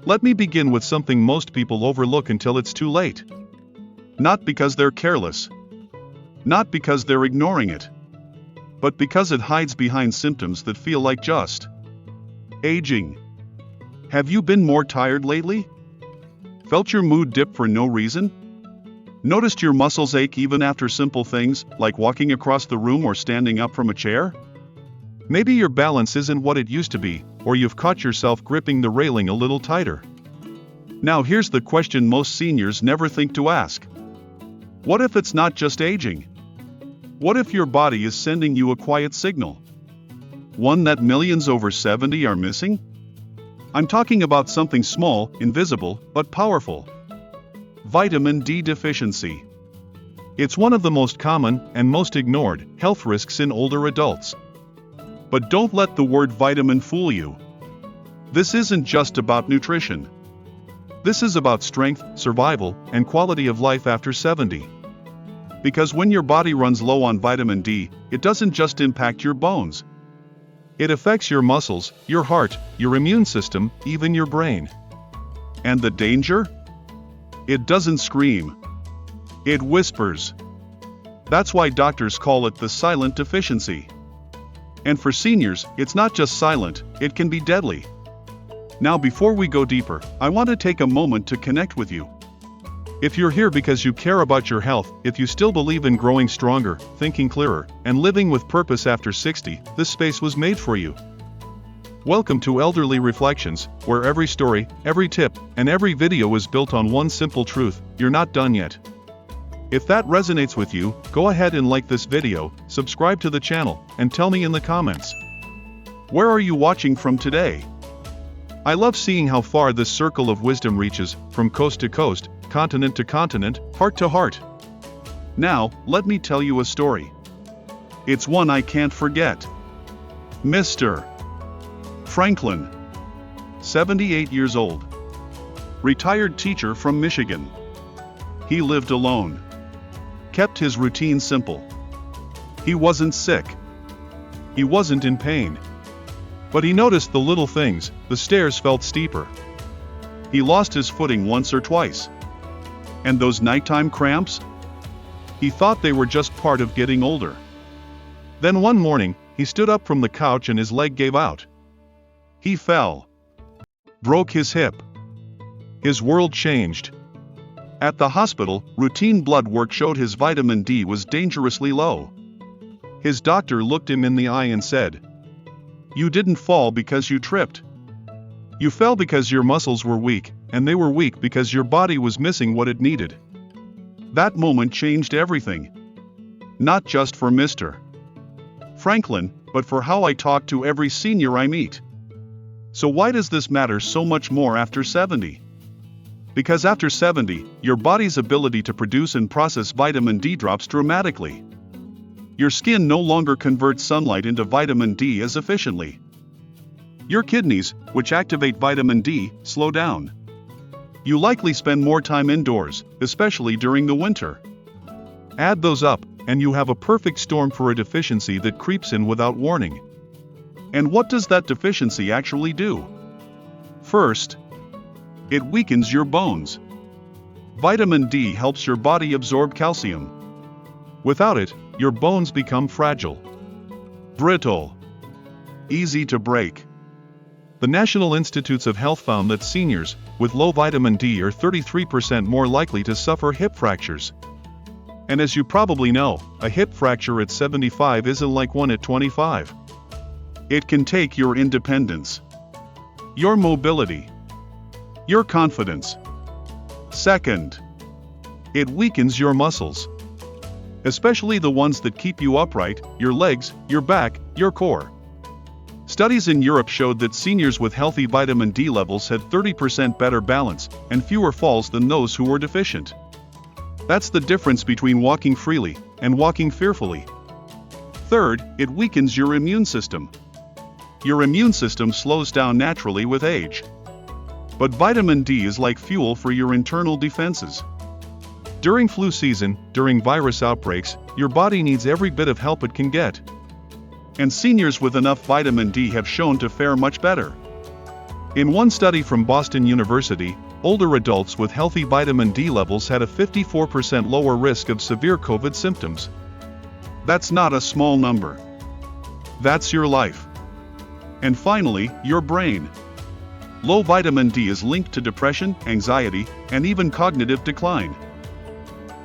Let me begin with something most people overlook until it's too late. Not because they're careless. Not because they're ignoring it. But because it hides behind symptoms that feel like just aging. Have you been more tired lately? Felt your mood dip for no reason? Noticed your muscles ache even after simple things, like walking across the room or standing up from a chair? Maybe your balance isn't what it used to be, or you've caught yourself gripping the railing a little tighter. Now here's the question most seniors never think to ask. What if it's not just aging? What if your body is sending you a quiet signal? One that millions over 70 are missing? I'm talking about something small, invisible, but powerful. Vitamin D deficiency. It's one of the most common and most ignored health risks in older adults. But don't let the word vitamin fool you. This isn't just about nutrition. This is about strength, survival, and quality of life after 70. Because when your body runs low on vitamin D, it doesn't just impact your bones. It affects your muscles, your heart, your immune system, even your brain. And the danger? It doesn't scream. It whispers. That's why doctors call it the silent deficiency. And for seniors, it's not just silent, it can be deadly. Now before we go deeper, I want to take a moment to connect with you. If you're here because you care about your health, if you still believe in growing stronger, thinking clearer, and living with purpose after 60, this space was made for you. Welcome to Elderly Reflections, where every story, every tip, and every video is built on one simple truth: you're not done yet. If that resonates with you, go ahead and like this video, subscribe to the channel, and tell me in the comments. Where are you watching from today? I love seeing how far this circle of wisdom reaches, from coast to coast, continent to continent, heart to heart. Now, let me tell you a story. It's one I can't forget. Mr. Franklin, 78 years old. Retired teacher from Michigan. He lived alone. Kept his routine simple. He wasn't sick. He wasn't in pain. But he noticed the little things. The stairs felt steeper. He lost his footing once or twice. And those nighttime cramps? He thought they were just part of getting older. Then one morning, he stood up from the couch and his leg gave out. He fell. Broke his hip. His world changed. At the hospital, routine blood work showed his vitamin D was dangerously low. His doctor looked him in the eye and said, "You didn't fall because you tripped. You fell because your muscles were weak, and they were weak because your body was missing what it needed." That moment changed everything. Not just for Mr. Franklin, but for how I talk to every senior I meet. So why does this matter so much more after 70? Because after 70, your body's ability to produce and process vitamin D drops dramatically. Your skin no longer converts sunlight into vitamin D as efficiently. Your kidneys, which activate vitamin D, slow down. You likely spend more time indoors, especially during the winter. Add those up, and you have a perfect storm for a deficiency that creeps in without warning. And what does that deficiency actually do? First, it weakens your bones. Vitamin D helps your body absorb calcium. Without it, your bones become fragile, brittle, easy to break. The National Institutes of Health found that seniors with low vitamin D are 33% more likely to suffer hip fractures. And as you probably know, a hip fracture at 75 isn't like one at 25. It can take your independence, your mobility, your confidence. Second, it weakens your muscles, especially the ones that keep you upright: your legs, your back, your core. Studies in Europe showed that seniors with healthy vitamin D levels had 30% better balance and fewer falls than those who were deficient. That's the difference between walking freely and walking fearfully. Third, it weakens your immune system. Your immune system slows down naturally with age. But vitamin D is like fuel for your internal defenses. During flu season, during virus outbreaks, your body needs every bit of help it can get. And seniors with enough vitamin D have shown to fare much better. In one study from Boston University, older adults with healthy vitamin D levels had a 54% lower risk of severe COVID symptoms. That's not a small number. That's your life. And finally, your brain. Low vitamin D is linked to depression, anxiety, and even cognitive decline.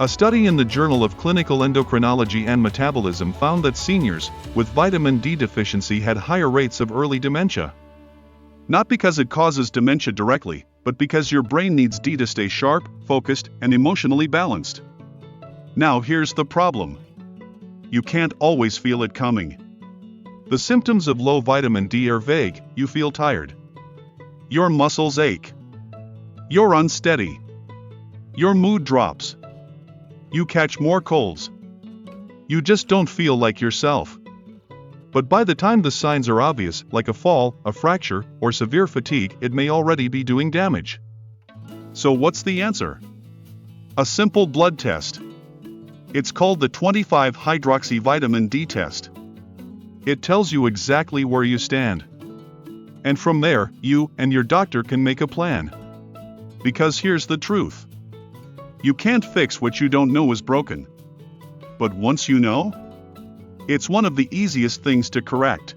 A study in the Journal of Clinical Endocrinology and Metabolism found that seniors with vitamin D deficiency had higher rates of early dementia. Not because it causes dementia directly, but because your brain needs D to stay sharp, focused, and emotionally balanced. Now here's the problem. You can't always feel it coming. The symptoms of low vitamin D are vague. You feel tired. Your muscles ache. You're unsteady. Your mood drops. You catch more colds. You just don't feel like yourself. But by the time the signs are obvious, like a fall, a fracture, or severe fatigue, it may already be doing damage. So what's the answer? A simple blood test. It's called the 25-hydroxyvitamin D test. It tells you exactly where you stand. And from there, you and your doctor can make a plan. Because here's the truth. You can't fix what you don't know is broken. But once you know, it's one of the easiest things to correct.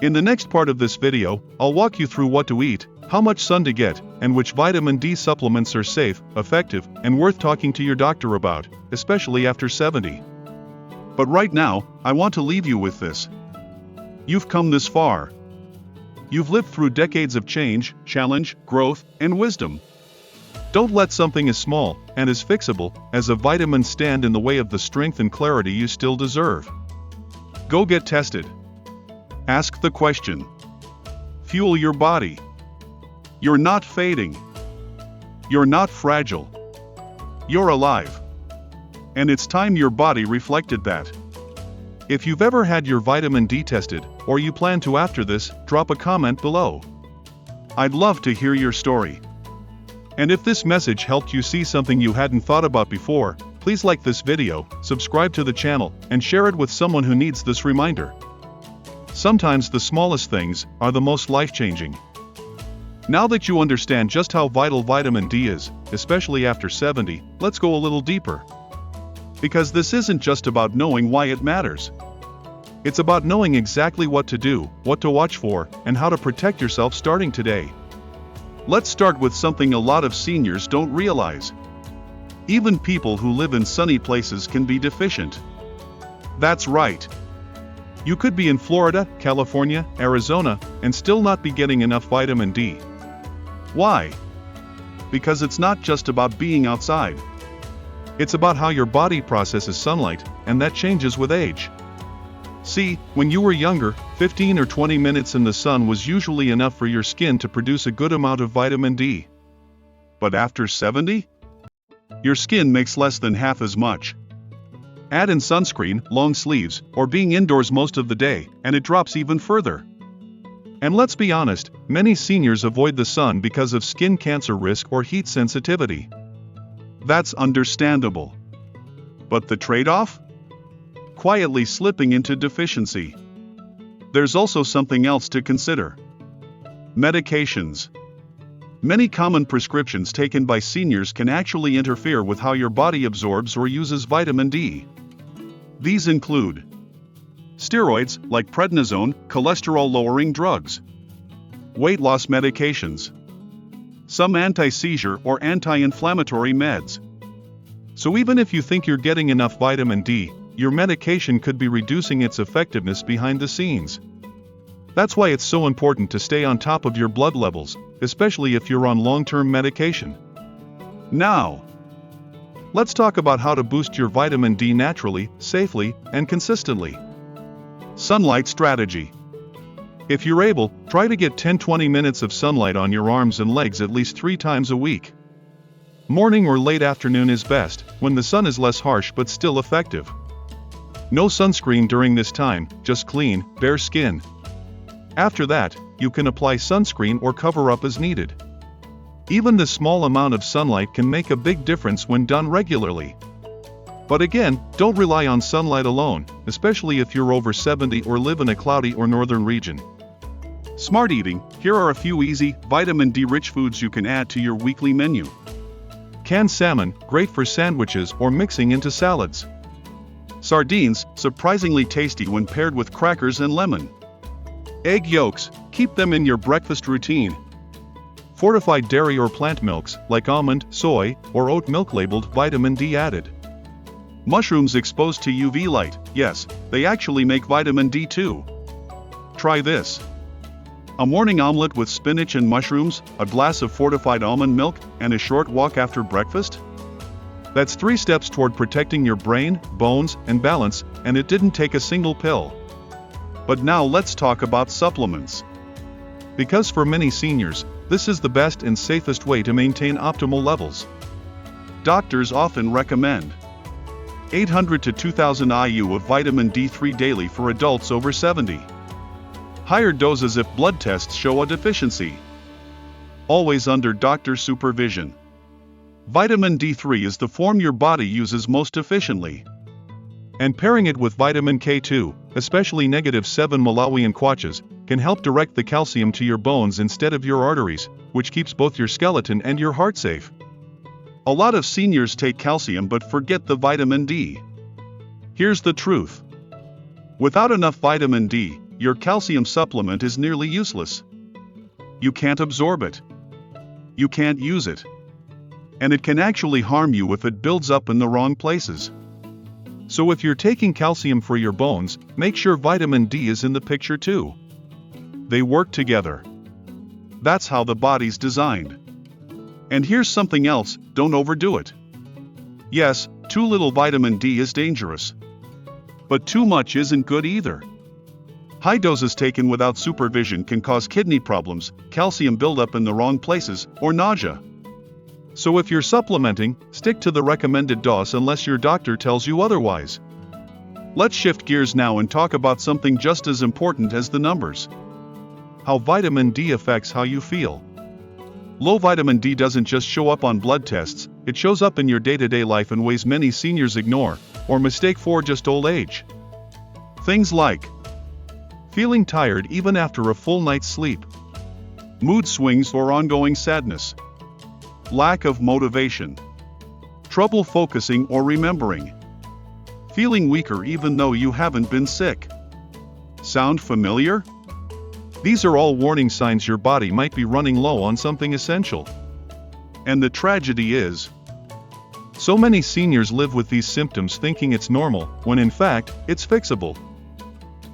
In the next part of this video, I'll walk you through what to eat, how much sun to get, and which vitamin D supplements are safe, effective, and worth talking to your doctor about, especially after 70. But right now, I want to leave you with this. You've come this far. You've lived through decades of change, challenge, growth, and wisdom. Don't let something as small and as fixable as a vitamin stand in the way of the strength and clarity you still deserve. Go get tested. Ask the question. Fuel your body. You're not fading. You're not fragile. You're alive. And it's time your body reflected that. If you've ever had your vitamin D tested, or you plan to after this, drop a comment below. I'd love to hear your story. And if this message helped you see something you hadn't thought about before, please like this video, subscribe to the channel, and share it with someone who needs this reminder. Sometimes the smallest things are the most life-changing. Now that you understand just how vital vitamin D is, especially after 70, let's go a little deeper. Because this isn't just about knowing why it matters. It's about knowing exactly what to do, what to watch for, and how to protect yourself starting today. Let's start with something a lot of seniors don't realize. Even people who live in sunny places can be deficient. That's right. You could be in Florida, California, Arizona, and still not be getting enough vitamin D. Why? Because it's not just about being outside. It's about how your body processes sunlight, and that changes with age. See, when you were younger, 15 or 20 minutes in the sun was usually enough for your skin to produce a good amount of vitamin D. But after 70? Your skin makes less than half as much. Add in sunscreen, long sleeves, or being indoors most of the day, and it drops even further. And let's be honest, many seniors avoid the sun because of skin cancer risk or heat sensitivity. That's understandable. But the trade-off? Quietly slipping into deficiency. There's also something else to consider. Medications. Many common prescriptions taken by seniors can actually interfere with how your body absorbs or uses vitamin D. These include steroids, like prednisone, cholesterol-lowering drugs, weight loss medications, some anti-seizure or anti-inflammatory meds. So even if you think you're getting enough vitamin D, your medication could be reducing its effectiveness behind the scenes. That's why it's so important to stay on top of your blood levels, especially if you're on long-term medication. Now, let's talk about how to boost your vitamin D naturally, safely, and consistently. Sunlight strategy. If you're able, try to get 10-20 minutes of sunlight on your arms and legs at least 3 times a week. Morning or late afternoon is best, when the sun is less harsh but still effective. No sunscreen during this time, just clean, bare skin. After that, you can apply sunscreen or cover up as needed. Even the small amount of sunlight can make a big difference when done regularly. But again, don't rely on sunlight alone, especially if you're over 70 or live in a cloudy or northern region. Smart eating, here are a few easy, vitamin D-rich foods you can add to your weekly menu. Canned salmon, great for sandwiches or mixing into salads. Sardines, surprisingly tasty when paired with crackers and lemon. Egg yolks, keep them in your breakfast routine. Fortified dairy or plant milks, like almond, soy, or oat milk labeled vitamin D added. Mushrooms exposed to UV light, yes, they actually make vitamin D too. Try this. A morning omelette with spinach and mushrooms, a glass of fortified almond milk, and a short walk after breakfast? That's 3 steps toward protecting your brain, bones, and balance, and it didn't take a single pill. But now let's talk about supplements. Because for many seniors, this is the best and safest way to maintain optimal levels. Doctors often recommend 800 to 2000 IU of vitamin D3 daily for adults over 70. Higher doses if blood tests show a deficiency. Always under doctor supervision. Vitamin D3 is the form your body uses most efficiently. And pairing it with vitamin K2, especially -7 Malawian kwaches, can help direct the calcium to your bones instead of your arteries, which keeps both your skeleton and your heart safe. A lot of seniors take calcium but forget the vitamin D. Here's the truth. Without enough vitamin D, your calcium supplement is nearly useless. You can't absorb it. You can't use it. And it can actually harm you if it builds up in the wrong places. So if you're taking calcium for your bones, make sure vitamin D is in the picture too. They work together. That's how the body's designed. And here's something else, don't overdo it. Yes, too little vitamin D is dangerous. But too much isn't good either. High doses taken without supervision can cause kidney problems, calcium buildup in the wrong places, or nausea. So if you're supplementing, stick to the recommended dose unless your doctor tells you otherwise. Let's shift gears now and talk about something just as important as the numbers. How vitamin D affects how you feel. Low vitamin D doesn't just show up on blood tests, it shows up in your day-to-day life in ways many seniors ignore, or mistake for just old age. Things like feeling tired even after a full night's sleep, mood swings or ongoing sadness, lack of motivation, trouble focusing or remembering, feeling weaker even though you haven't been sick. Sound familiar? These are all warning signs your body might be running low on something essential. And the tragedy is, so many seniors live with these symptoms thinking it's normal, when in fact, it's fixable.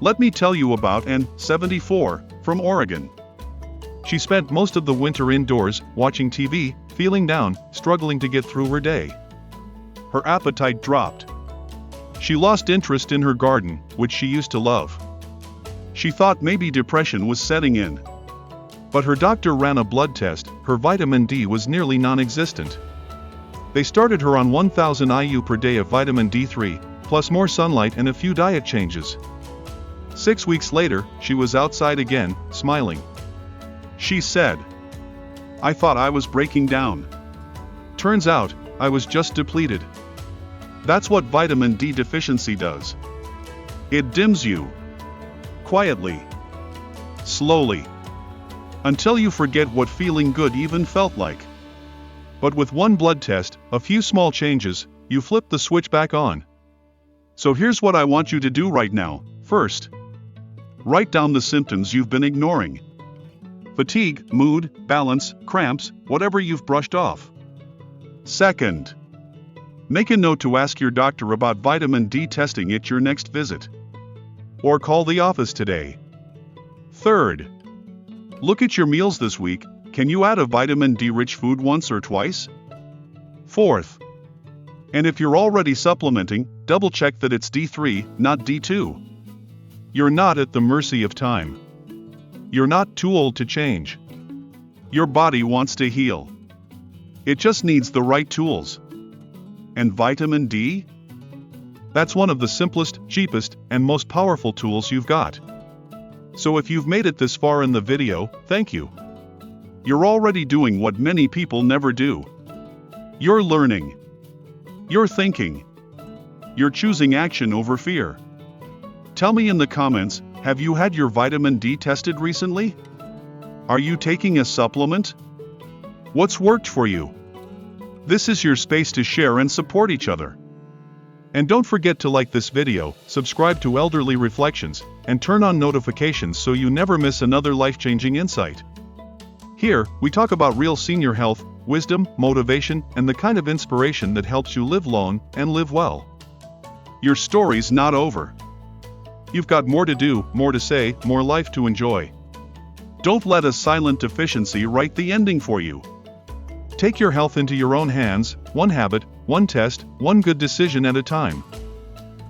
Let me tell you about Ann, 74, from Oregon. She spent most of the winter indoors, watching TV, feeling down, struggling to get through her day. Her appetite dropped. She lost interest in her garden, which she used to love. She thought maybe depression was setting in. But her doctor ran a blood test, her vitamin D was nearly non-existent. They started her on 1000 IU per day of vitamin D3, plus more sunlight and a few diet changes. 6 weeks later, she was outside again, smiling. She said, "I thought I was breaking down. Turns out, I was just depleted." That's what vitamin D deficiency does. It dims you. Quietly. Slowly. Until you forget what feeling good even felt like. But with one blood test, a few small changes, you flip the switch back on. So here's what I want you to do right now. First, write down the symptoms you've been ignoring. Fatigue, mood, balance, cramps, whatever you've brushed off. Second, make a note to ask your doctor about vitamin D testing at your next visit. Or call the office today. Third, look at your meals this week. Can you add a vitamin D-rich food once or twice? Fourth, and if you're already supplementing, double-check that it's D3, not D2. You're not at the mercy of time. You're not too old to change. Your body wants to heal. It just needs the right tools. And vitamin D? That's one of the simplest, cheapest, and most powerful tools you've got. So if you've made it this far in the video, thank you. You're already doing what many people never do. You're learning. You're thinking. You're choosing action over fear. Tell me in the comments, have you had your vitamin D tested recently? Are you taking a supplement? What's worked for you? This is your space to share and support each other. And don't forget to like this video, subscribe to Elderly Reflections, and turn on notifications so you never miss another life-changing insight. Here, we talk about real senior health, wisdom, motivation, and the kind of inspiration that helps you live long and live well. Your story's not over. You've got more to do, more to say, more life to enjoy. Don't let a silent deficiency write the ending for you. Take your health into your own hands, one habit, one test, one good decision at a time.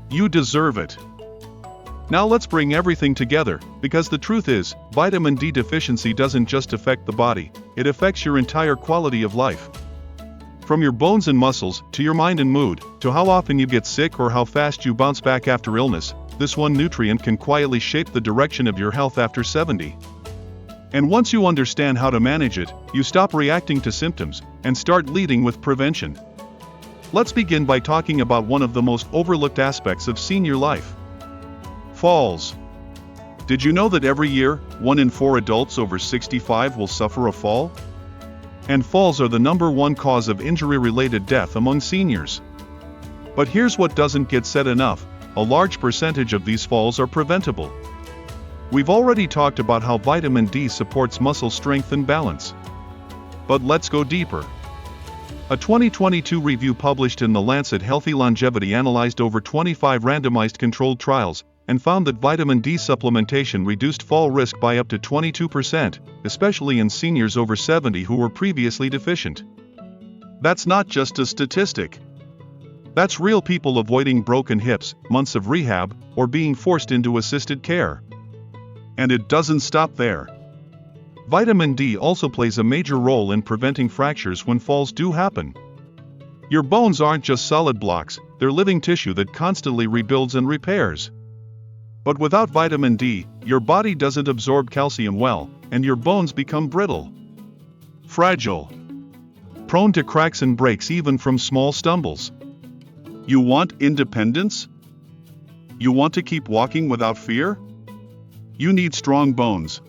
You deserve it. Now let's bring everything together, because the truth is, vitamin D deficiency doesn't just affect the body, it affects your entire quality of life. From your bones and muscles, to your mind and mood, to how often you get sick or how fast you bounce back after illness, this one nutrient can quietly shape the direction of your health after 70. And once you understand how to manage it, you stop reacting to symptoms, and start leading with prevention. Let's begin by talking about one of the most overlooked aspects of senior life. Falls. Did you know that every year, 1 in 4 adults over 65 will suffer a fall? And falls are the #1 cause of injury-related death among seniors. But here's what doesn't get said enough, a large percentage of these falls are preventable. We've already talked about how vitamin D supports muscle strength and balance. But let's go deeper. A 2022 review published in The Lancet Healthy Longevity analyzed over 25 randomized controlled trials, and found that vitamin D supplementation reduced fall risk by up to 22%, especially in seniors over 70 who were previously deficient. That's not just a statistic. That's real people avoiding broken hips, months of rehab, or being forced into assisted care. And it doesn't stop there. Vitamin D also plays a major role in preventing fractures when falls do happen. Your bones aren't just solid blocks, they're living tissue that constantly rebuilds and repairs. But without vitamin D, your body doesn't absorb calcium well, and your bones become brittle, fragile, prone to cracks and breaks even from small stumbles. You want independence? You want to keep walking without fear? You need strong bones.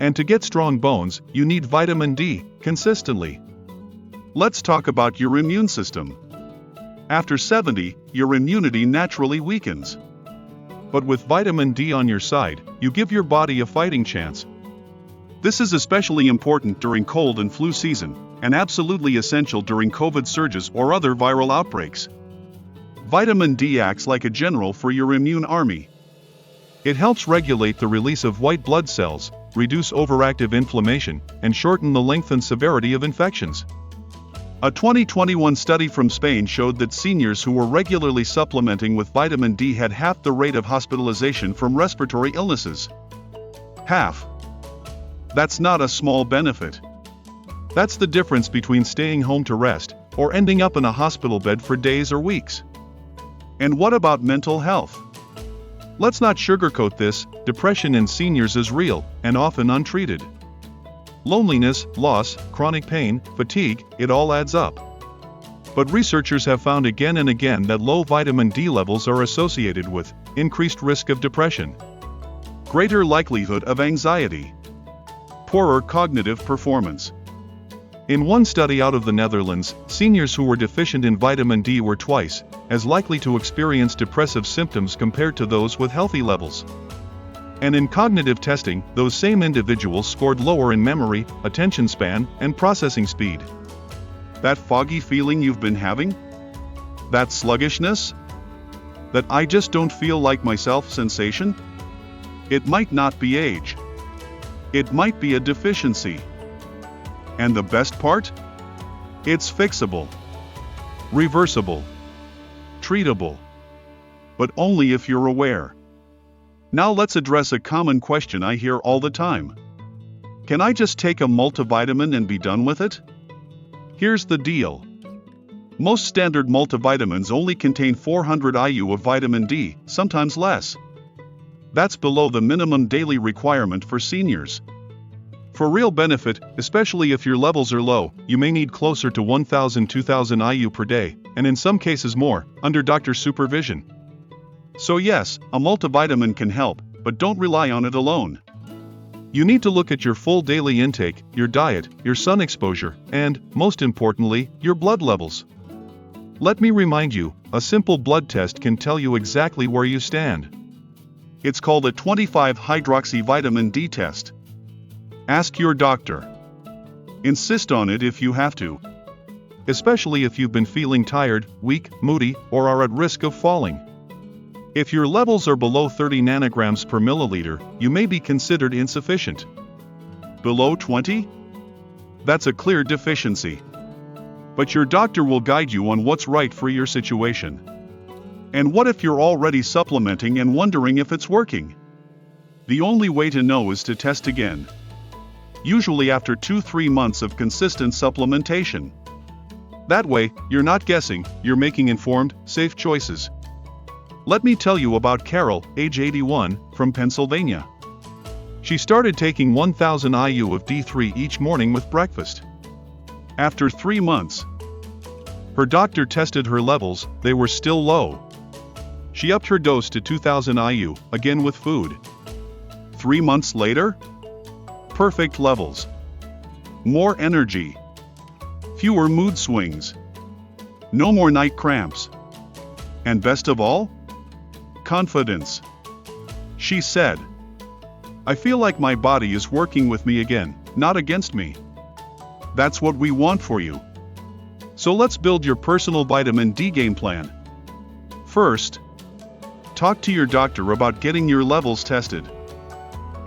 And to get strong bones, you need vitamin D, consistently. Let's talk about your immune system. After 70, your immunity naturally weakens. But with vitamin D on your side, you give your body a fighting chance. This is especially important during cold and flu season, and absolutely essential during COVID surges or other viral outbreaks. Vitamin D acts like a general for your immune army. It helps regulate the release of white blood cells, reduce overactive inflammation, and shorten the length and severity of infections. A 2021 study from Spain showed that seniors who were regularly supplementing with vitamin D had half the rate of hospitalization from respiratory illnesses. Half. That's not a small benefit. That's the difference between staying home to rest, or ending up in a hospital bed for days or weeks. And what about mental health? Let's not sugarcoat this, depression in seniors is real, and often untreated. Loneliness, loss, chronic pain, fatigue, it all adds up. But researchers have found again and again that low vitamin D levels are associated with increased risk of depression, greater likelihood of anxiety, poorer cognitive performance. In one study out of the Netherlands, seniors who were deficient in vitamin D were twice as likely to experience depressive symptoms compared to those with healthy levels. And in cognitive testing, those same individuals scored lower in memory, attention span, and processing speed. That foggy feeling you've been having? That sluggishness? That I just don't feel like myself sensation? It might not be age. It might be a deficiency. And the best part? It's fixable, reversible, treatable. But only if you're aware. Now let's address a common question I hear all the time. Can I just take a multivitamin and be done with it? Here's the deal. Most standard multivitamins only contain 400 IU of vitamin D, sometimes less. That's below the minimum daily requirement for seniors. For real benefit, especially if your levels are low, you may need closer to 1,000–2,000 IU per day, and in some cases more, under doctor's supervision. So yes, a multivitamin can help, but don't rely on it alone. You need to look at your full daily intake, your diet, your sun exposure, and, most importantly, your blood levels. Let me remind you, a simple blood test can tell you exactly where you stand. It's called a 25-hydroxy vitamin D test. Ask your doctor. Insist on it if you have to. Especially if you've been feeling tired, weak, moody, or are at risk of falling. If your levels are below 30 nanograms per milliliter, you may be considered insufficient. Below 20? That's a clear deficiency. But your doctor will guide you on what's right for your situation. And what if you're already supplementing and wondering if it's working? The only way to know is to test again. Usually after 2-3 months of consistent supplementation. That way, you're not guessing, you're making informed, safe choices. Let me tell you about Carol, age 81, from Pennsylvania. She started taking 1000 IU of D3 each morning with breakfast. After 3 months, her doctor tested her levels, they were still low. She upped her dose to 2000 IU, again with food. 3 months later? Perfect levels. More energy. Fewer mood swings. No more night cramps. And best of all? Confidence. She said, "I feel like my body is working with me again, not against me." That's what we want for you. So let's build your personal vitamin D game plan. First, talk to your doctor about getting your levels tested.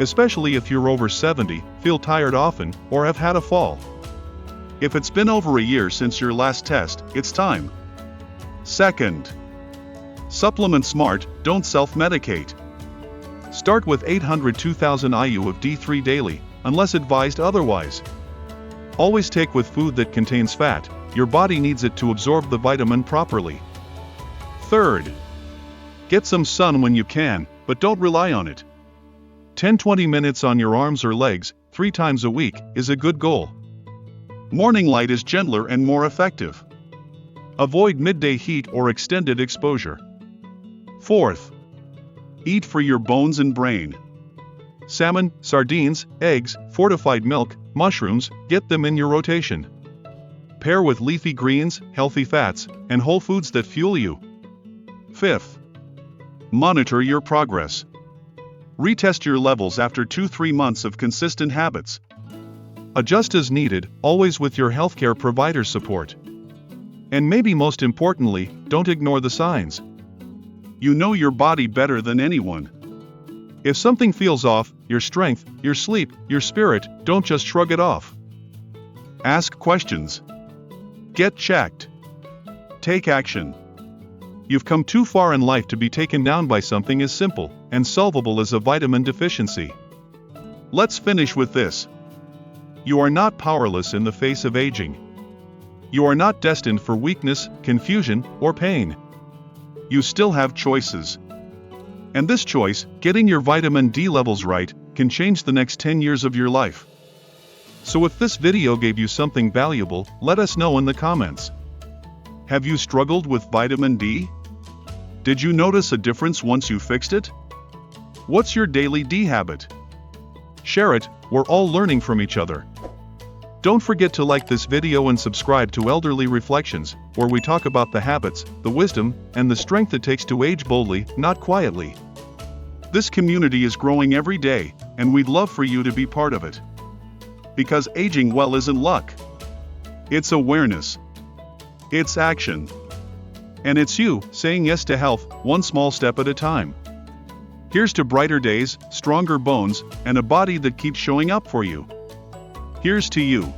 Especially if you're over 70, feel tired often, or have had a fall. If it's been over a year since your last test, it's time. Second, supplement smart, don't self-medicate. Start with 800-2000 IU of D3 daily, unless advised otherwise. Always take with food that contains fat, your body needs it to absorb the vitamin properly. Third, get some sun when you can, but don't rely on it. 10-20 minutes on your arms or legs, 3 times a week, is a good goal. Morning light is gentler and more effective. Avoid midday heat or extended exposure. Fourth, eat for your bones and brain. Salmon, sardines, eggs, fortified milk, mushrooms, get them in your rotation. Pair with leafy greens, healthy fats, and whole foods that fuel you. Fifth, monitor your progress. Retest your levels after 2-3 months of consistent habits. Adjust as needed, always with your healthcare provider's support. And maybe most importantly, don't ignore the signs. You know your body better than anyone. If something feels off, your strength, your sleep, your spirit, don't just shrug it off. Ask questions. Get checked. Take action. You've come too far in life to be taken down by something as simple and solvable as a vitamin deficiency. Let's finish with this. You are not powerless in the face of aging. You are not destined for weakness, confusion, or pain. You still have choices. And this choice, getting your vitamin D levels right, can change the next 10 years of your life. So if this video gave you something valuable, let us know in the comments. Have you struggled with vitamin D? Did you notice a difference once you fixed it? What's your daily D habit? Share it, we're all learning from each other. Don't forget to like this video and subscribe to Elderly Reflections, where we talk about the habits, the wisdom, and the strength it takes to age boldly, not quietly. This community is growing every day, and we'd love for you to be part of it. Because aging well isn't luck. It's awareness. It's action. And it's you, saying yes to health, one small step at a time. Here's to brighter days, stronger bones, and a body that keeps showing up for you. Here's to you.